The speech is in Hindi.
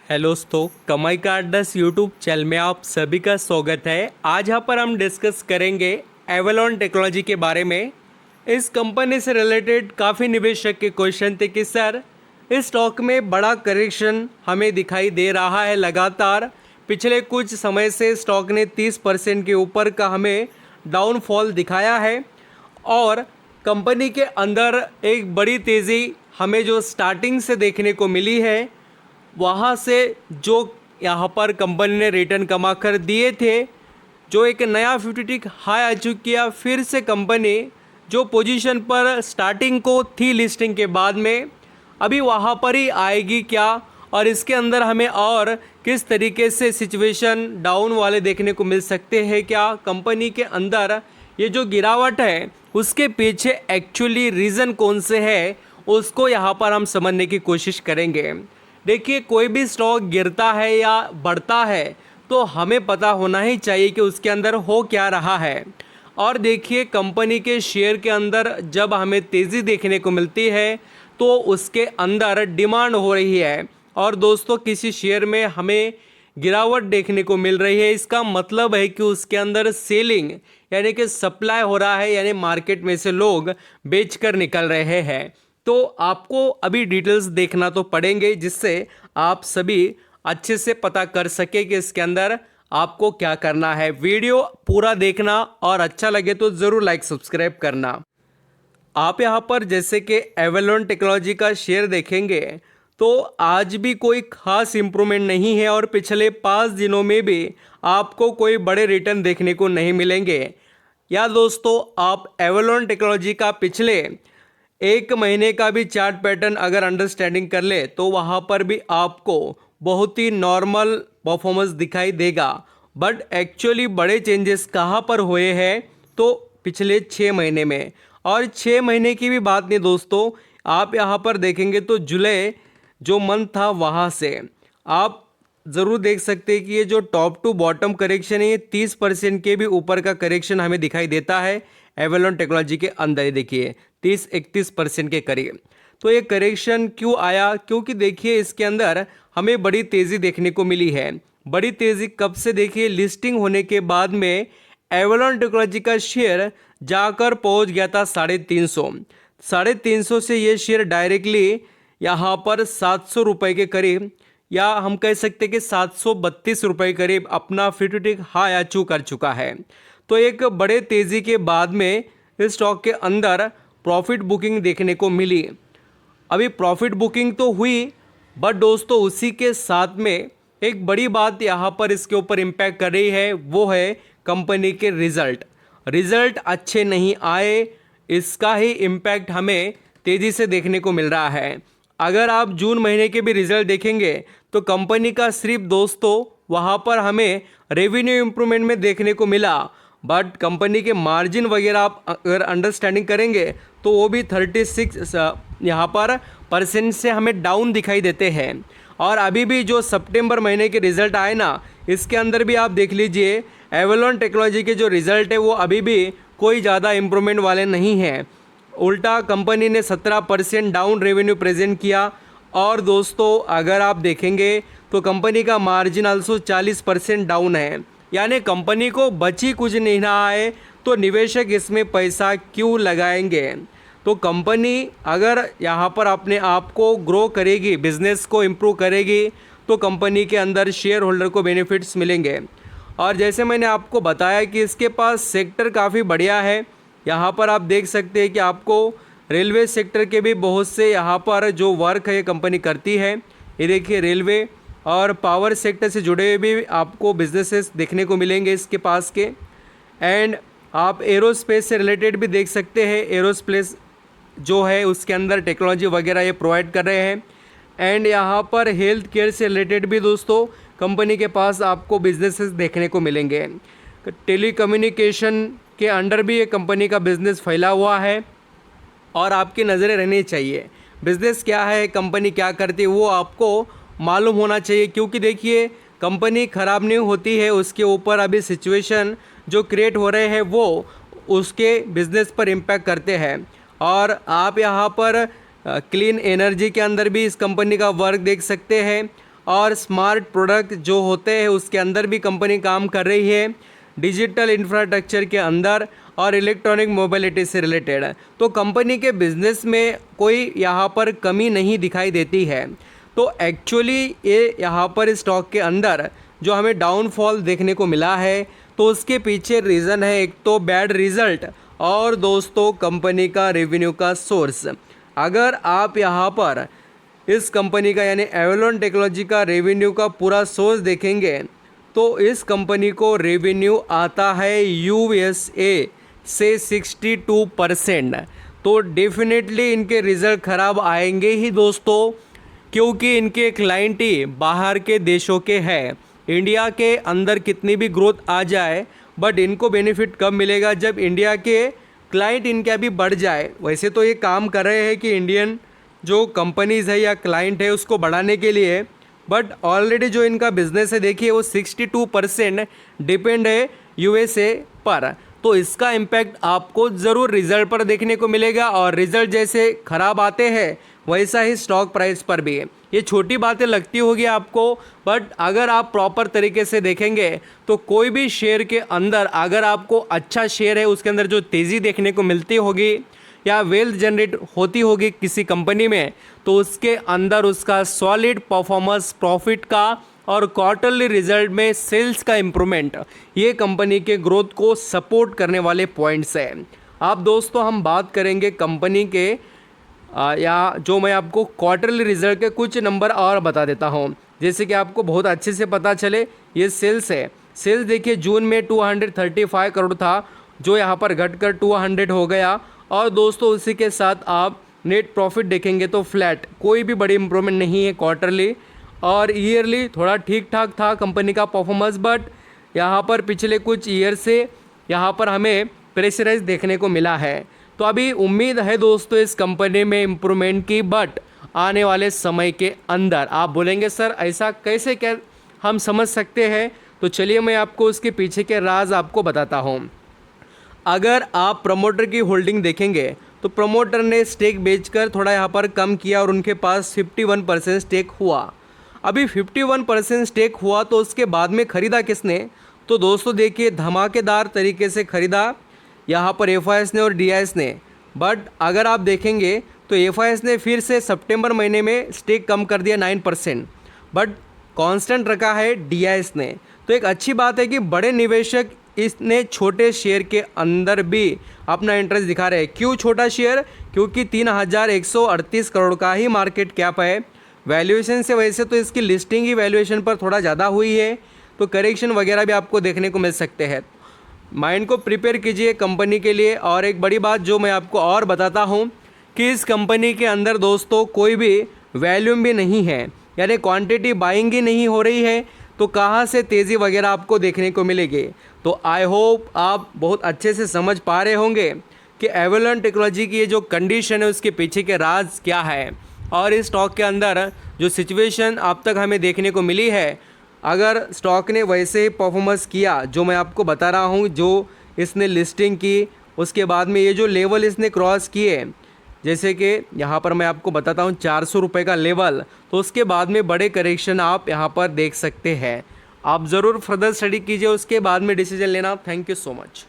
हेलो दोस्तों, कमाई का अड्डा यूट्यूब चैनल में आप सभी का स्वागत है। आज यहाँ पर हम डिस्कस करेंगे एवलॉन टेक्नोलॉजी के बारे में। इस कंपनी से रिलेटेड काफ़ी निवेशक के क्वेश्चन थे कि सर इस स्टॉक में बड़ा करेक्शन हमें दिखाई दे रहा है। लगातार पिछले कुछ समय से स्टॉक ने 30% के ऊपर का हमें डाउनफॉल दिखाया है और कंपनी के अंदर एक बड़ी तेज़ी हमें जो स्टार्टिंग से देखने को मिली है, वहाँ से जो यहाँ पर कंपनी ने रिटर्न कमा कर दिए थे, जो एक नया 50 हाई अचीव किया। फिर से कंपनी जो पोजीशन पर स्टार्टिंग को थी लिस्टिंग के बाद में, अभी वहाँ पर ही आएगी क्या, और इसके अंदर हमें और किस तरीके से सिचुएशन डाउन वाले देखने को मिल सकते हैं। क्या कंपनी के अंदर ये जो गिरावट है उसके पीछे एक्चुअली रीज़न कौन से है, उसको यहाँ पर हम समझने की कोशिश करेंगे। देखिए, कोई भी स्टॉक गिरता है या बढ़ता है तो हमें पता होना ही चाहिए कि उसके अंदर हो क्या रहा है। और देखिए, कंपनी के शेयर के अंदर जब हमें तेज़ी देखने को मिलती है तो उसके अंदर डिमांड हो रही है, और दोस्तों किसी शेयर में हमें गिरावट देखने को मिल रही है, इसका मतलब है कि उसके अंदर सेलिंग यानी कि सप्लाई हो रहा है, यानी मार्केट में से लोग बेच कर निकल रहे हैं। तो आपको अभी डिटेल्स देखना तो पड़ेंगे, जिससे आप सभी अच्छे से पता कर सके कि इसके अंदर आपको क्या करना है। वीडियो पूरा देखना और अच्छा लगे तो ज़रूर लाइक सब्सक्राइब करना। आप यहाँ पर जैसे कि एवलॉन टेक्नोलॉजी का शेयर देखेंगे तो आज भी कोई खास इम्प्रूवमेंट नहीं है, और पिछले 5 दिनों में भी आपको कोई बड़े रिटर्न देखने को नहीं मिलेंगे। या दोस्तों, आप एवलॉन टेक्नोलॉजी का पिछले 1 महीने का भी चार्ट पैटर्न अगर अंडरस्टैंडिंग कर ले तो वहाँ पर भी आपको बहुत ही नॉर्मल परफॉर्मेंस दिखाई देगा। बट एक्चुअली बड़े चेंजेस कहाँ पर हुए हैं, तो पिछले 6 महीने में। और 6 महीने की भी बात नहीं दोस्तों, आप यहाँ पर देखेंगे तो जुलाई जो मंथ था वहाँ से आप ज़रूर देख सकते हैं कि ये जो टॉप टू बॉटम करेक्शन है, ये 30% के भी ऊपर का करेक्शन हमें दिखाई देता है एवलॉन टेक्नोलॉजी के अंदर। देखिए 30-31% के करीब। तो ये करेक्शन क्यों आया? क्योंकि देखिए इसके अंदर हमें बड़ी तेज़ी देखने को मिली है। बड़ी तेज़ी कब से? देखिए, लिस्टिंग होने के बाद में एवलॉन टेक्नोलॉजी का शेयर जाकर पहुंच गया था 350। 350 से ये शेयर डायरेक्टली यहाँ पर 700 रुपये के करीब, या हम कह सकते हैं कि 732 रुपये करीब अपना 50 हाई अचीव कर चुका है। तो एक बड़े तेज़ी के बाद में इस स्टॉक के अंदर प्रॉफिट बुकिंग देखने को मिली। अभी प्रॉफिट बुकिंग तो हुई, बट दोस्तों उसी के साथ में एक बड़ी बात यहाँ पर इसके ऊपर इम्पैक्ट कर रही है, वो है कंपनी के रिज़ल्ट अच्छे नहीं आए, इसका ही इम्पैक्ट हमें तेज़ी से देखने को मिल रहा है। अगर आप जून महीने के भी रिज़ल्ट देखेंगे तो कंपनी का सिर्फ दोस्तों वहाँ पर हमें रेवेन्यू इम्प्रूवमेंट में देखने को मिला, बट कंपनी के मार्जिन वगैरह आप अगर अंडरस्टैंडिंग करेंगे तो वो भी 36 यहाँ पर परसेंट से हमें डाउन दिखाई देते हैं। और अभी भी जो सितंबर महीने के रिज़ल्ट आए ना, इसके अंदर भी आप देख लीजिए एवलॉन टेक्नोलॉजी के जो रिज़ल्ट है वो अभी भी कोई ज़्यादा इम्प्रूवमेंट वाले नहीं हैं। उल्टा कंपनी ने 17% डाउन रेवेन्यू प्रेजेंट किया। और दोस्तों अगर आप देखेंगे तो कंपनी का मार्जिन आल्सो 40% डाउन है, यानी कंपनी को बची कुछ नहीं रहा है, तो निवेशक इसमें पैसा क्यों लगाएंगे? तो कंपनी अगर यहाँ पर अपने आप को ग्रो करेगी, बिजनेस को इम्प्रूव करेगी, तो कंपनी के अंदर शेयर होल्डर को बेनिफिट्स मिलेंगे। और जैसे मैंने आपको बताया कि इसके पास सेक्टर काफ़ी बढ़िया है। यहाँ पर आप देख सकते हैं कि आपको रेलवे सेक्टर के भी बहुत से यहाँ पर जो वर्क है ये कंपनी करती है। ये देखिए, रेलवे और पावर सेक्टर से जुड़े हुए भी आपको बिजनेसेस देखने को मिलेंगे इसके पास के। एंड आप एरोस्पेस से रिलेटेड भी देख सकते हैं, एरोस्पेस जो है उसके अंदर टेक्नोलॉजी वगैरह ये प्रोवाइड कर रहे हैं। एंड यहाँ पर हेल्थ केयर से रिलेटेड भी दोस्तों कंपनी के पास आपको बिजनेसेस देखने को मिलेंगे। टेलीकम्युनिकेशन के अंडर भी ये कंपनी का बिज़नेस फैला हुआ है, और आपकी नज़रें रहनी चाहिए बिज़नेस क्या है, कंपनी क्या करती है, वो आपको मालूम होना चाहिए। क्योंकि देखिए, कंपनी ख़राब नहीं होती है, उसके ऊपर अभी सिचुएशन जो क्रिएट हो रहे हैं वो उसके बिज़नेस पर इम्पैक्ट करते हैं। और आप यहाँ पर क्लीन एनर्जी के अंदर भी इस कंपनी का वर्क देख सकते हैं। और स्मार्ट प्रोडक्ट जो होते हैं उसके अंदर भी कंपनी काम कर रही है, डिजिटल इंफ्रास्ट्रक्चर के अंदर और इलेक्ट्रॉनिक मोबिलिटी से रिलेटेड। तो कंपनी के बिजनेस में कोई यहाँ पर कमी नहीं दिखाई देती है। तो एक्चुअली ये यहाँ पर स्टॉक के अंदर जो हमें डाउनफॉल देखने को मिला है, तो उसके पीछे रीज़न है एक तो बैड रिजल्ट और दोस्तों कंपनी का रेवेन्यू का सोर्स। अगर आप यहाँ पर इस कंपनी का यानी एवलॉन टेक्नोलॉजी का रेवेन्यू का पूरा सोर्स देखेंगे तो इस कंपनी को रेवेन्यू आता है यूएसए से 62%। तो डेफिनेटली इनके रिज़ल्ट ख़राब आएंगे ही दोस्तों, क्योंकि इनके क्लाइंट ही बाहर के देशों के हैं। इंडिया के अंदर कितनी भी ग्रोथ आ जाए बट इनको बेनिफिट कब मिलेगा, जब इंडिया के क्लाइंट इनके अभी बढ़ जाए। वैसे तो ये काम कर रहे हैं कि इंडियन जो कंपनीज़ है या क्लाइंट है उसको बढ़ाने के लिए, बट ऑलरेडी जो इनका बिजनेस है देखिए वो 62% डिपेंड है यूएसए पर। तो इसका इम्पैक्ट आपको ज़रूर रिजल्ट पर देखने को मिलेगा और रिजल्ट जैसे ख़राब आते हैं वैसा ही स्टॉक प्राइस पर भी है। ये छोटी बातें लगती होगी आपको, बट अगर आप प्रॉपर तरीके से देखेंगे तो कोई भी शेयर के अंदर अगर आपको अच्छा शेयर है उसके अंदर जो तेज़ी देखने को मिलती होगी या वेल्थ जनरेट होती होगी किसी कंपनी में, तो उसके अंदर उसका सॉलिड परफॉर्मेंस, प्रॉफिट का और क्वार्टरली रिजल्ट में सेल्स का इम्प्रूवमेंट, ये कंपनी के ग्रोथ को सपोर्ट करने वाले पॉइंट्स हैं। अब दोस्तों हम बात करेंगे कंपनी के या जो मैं आपको क्वार्टरली रिजल्ट के कुछ नंबर और बता देता हूँ, जैसे कि आपको बहुत अच्छे से पता चले। ये सेल्स है, सेल्स देखिए जून में 235 करोड़ था जो यहाँ पर घटकर 200 हो गया। और दोस्तों उसी के साथ आप नेट प्रॉफिट देखेंगे तो फ्लैट, कोई भी बड़ी इंप्रूवमेंट नहीं है क्वार्टरली। और ईयरली थोड़ा ठीक ठाक था कंपनी का परफॉर्मेंस, बट यहाँ पर पिछले कुछ ईयर से यहाँ पर हमें प्रेशराइज देखने को मिला है। तो अभी उम्मीद है दोस्तों इस कंपनी में इम्प्रूवमेंट की, बट आने वाले समय के अंदर। आप बोलेंगे सर ऐसा कैसे क्या हम समझ सकते हैं, तो चलिए मैं आपको उसके पीछे के राज आपको बताता हूँ। अगर आप प्रमोटर की होल्डिंग देखेंगे तो प्रमोटर ने स्टेक बेचकर थोड़ा यहाँ पर कम किया और उनके पास 51% स्टेक हुआ। अभी 51% स्टेक हुआ तो उसके बाद में ख़रीदा किसने, तो दोस्तों देखिए धमाकेदार तरीके से ख़रीदा यहाँ पर एफआईएस ने और डीआईएस ने। बट अगर आप देखेंगे तो एफआईएस ने फिर से सितंबर महीने में स्टेक कम कर दिया 9%, बट कांस्टेंट रखा है डीआईएस ने। तो एक अच्छी बात है कि बड़े निवेशक इसने छोटे शेयर के अंदर भी अपना इंटरेस्ट दिखा रहे हैं। क्यों छोटा शेयर, क्योंकि 3138 करोड़ का ही मार्केट कैप है। वैल्यूएशन से वैसे तो इसकी लिस्टिंग ही वैल्यूएशन पर थोड़ा ज़्यादा हुई है, तो करेक्शन वगैरह भी आपको देखने को मिल सकते हैं। माइंड को प्रिपेयर कीजिए कंपनी के लिए। और एक बड़ी बात जो मैं आपको और बताता हूँ कि इस कंपनी के अंदर दोस्तों कोई भी वॉल्यूम भी नहीं है, यानी क्वांटिटी बाइंग ही नहीं हो रही है, तो कहाँ से तेज़ी वगैरह आपको देखने को मिलेगी। तो आई होप आप बहुत अच्छे से समझ पा रहे होंगे कि एवलॉन टेक्नोलॉजी की ये जो कंडीशन है उसके पीछे के राज क्या है। और इस स्टॉक के अंदर जो सिचुएशन अब तक हमें देखने को मिली है, अगर स्टॉक ने वैसे ही परफॉर्मेंस किया जो मैं आपको बता रहा हूँ, जो इसने लिस्टिंग की उसके बाद में ये जो लेवल इसने क्रॉस किए, जैसे कि यहाँ पर मैं आपको बताता हूँ 400 रुपये का लेवल, तो उसके बाद में बड़े करेक्शन आप यहाँ पर देख सकते हैं। आप ज़रूर फर्दर स्टडी कीजिए, उसके बाद में डिसीजन लेना। Thank you so much.